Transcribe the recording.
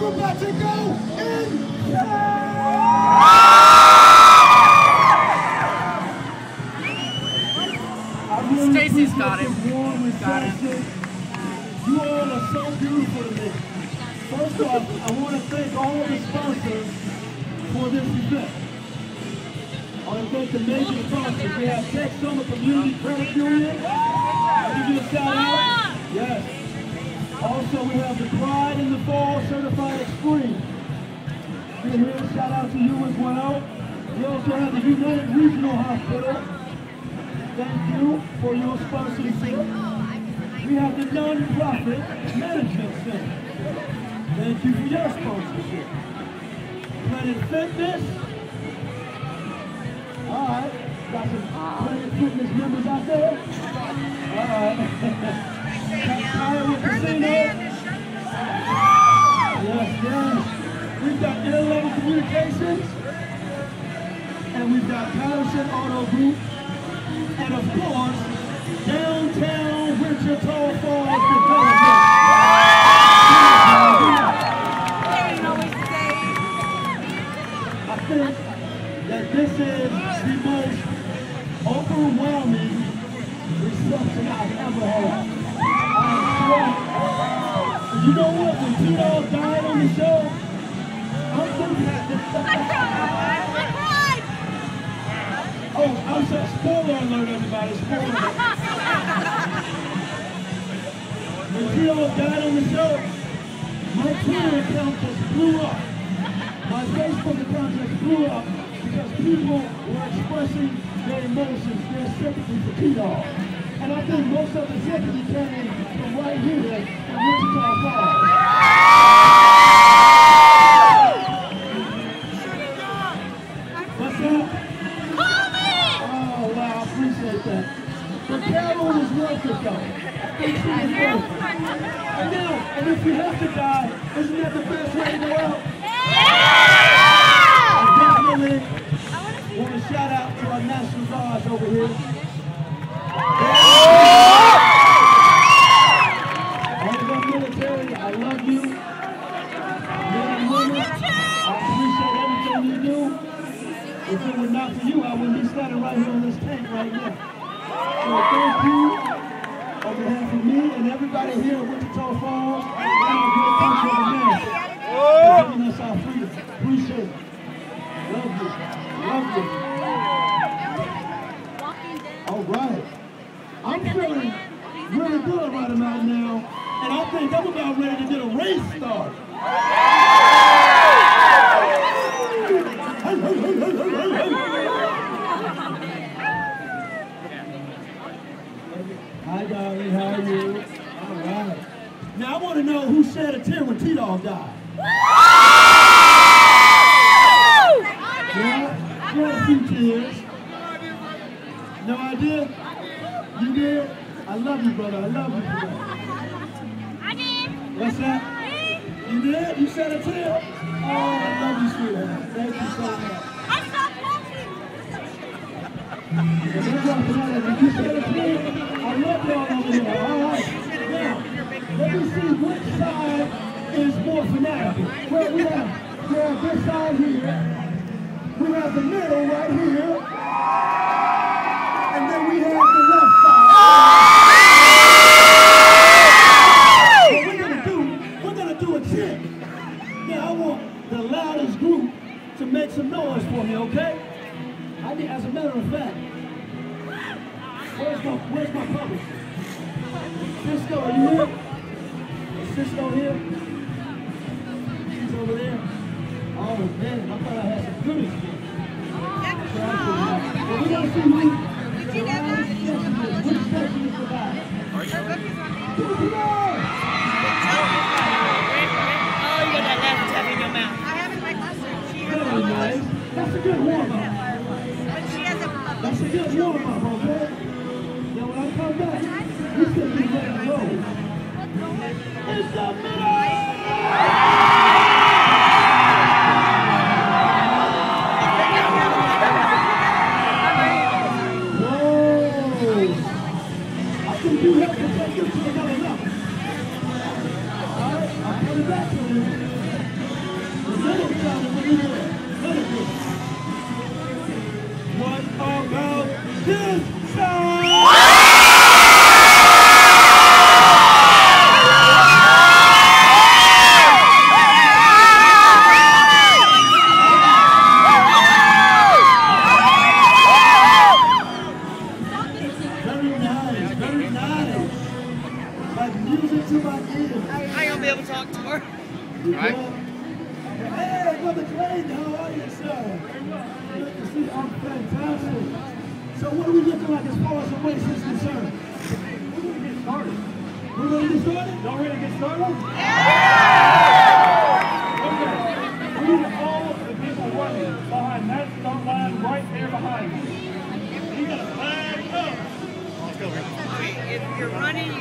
I'm about to go insane! Stacy's got him. Got him. You all are so beautiful to me. First off, I want to thank all the sponsors for this event. I want to thank the major sponsors. We have Tech Summer Community Credit Union. I'll give you a shout out. Yes. Also, we have the Pride in the Fall Certified Extreme. Here, shout out to you as well. We also have the United Regional Hospital. Thank you for your sponsorship. We have the Non-Profit Management Center. Thank you for your sponsorship. Planet Fitness. All right. Got some Planet Fitness members out there. All right. Casino. Yes, yes. We've got Air Level Communications. And we've got Patterson Auto Group. And of course, downtown Wichita Falls Development. I think that this is the most overwhelming reception I've ever had. You know what? When T-Dog died on the show, I'm so happy. Oh, I'm sorry. Spoiler alert, everybody. Spoiler alert. When T-Dog died on the show, my Twitter account just blew up. My Facebook account just blew up because people were expressing their emotions, their sympathy for T-Dog. And I think most of the sympathy came from right here in Wichita Falls. What's up? Oh, wow, I appreciate that. But Carol was worth it, though. And if you have to die, isn't that the best way to go out? I definitely want to shout out to our National Guards over here. All of our military, I love you. Men and women, I appreciate everything you do. If it were not for you, I wouldn't be standing right here on this tank right now. So thank you on behalf of me and everybody here at Wichita Falls and our great country of America for giving us our freedom. Appreciate it. Love you. Love you. All right. I'm feeling really good right about now, and I think I'm about ready to get a race started. Hi, darling. How are you? All right. Now, I want to know who shed a tear when T-Dog died. Yeah, you had a few tears. No idea? You did? I love you, brother. I love you, brother. I did. What's that? You did? You shed a tear? Oh, I love you, sweetheart. Thank you so much. I stopped watching. You shed a tear? I love y'all over here. All right. Now, let me see which side is more fanatical. Well, we have this side here. We have the middle right here. And then we have the left side. What we're gonna do a chant. Now I want the loudest group to make some noise for me, okay? As a matter of fact, where's my publisher? Cisco, are you here? Is Cisco here? She's over there. Oh man, I thought I had some goodies here. Well, we're gonna see which section is the best. Are you? Very nice. That's a good warm-up. That's a good warm-up, okay? Now when I come back, we should be ready to roll. It's the middle! Whoa! I think you have to take this to another level. to my ears. I ain't gonna be able to talk to her. Right? Hey, Brother Clayton, how are you, sir? Good to see you. I'm fantastic. So what are we looking like as far as the race is concerned? We're going to get started. We're going to get started? Y'all ready to get started? Yeah! Okay. We need all the people running behind that start line right there behind you. You got to flag up. If you're running, you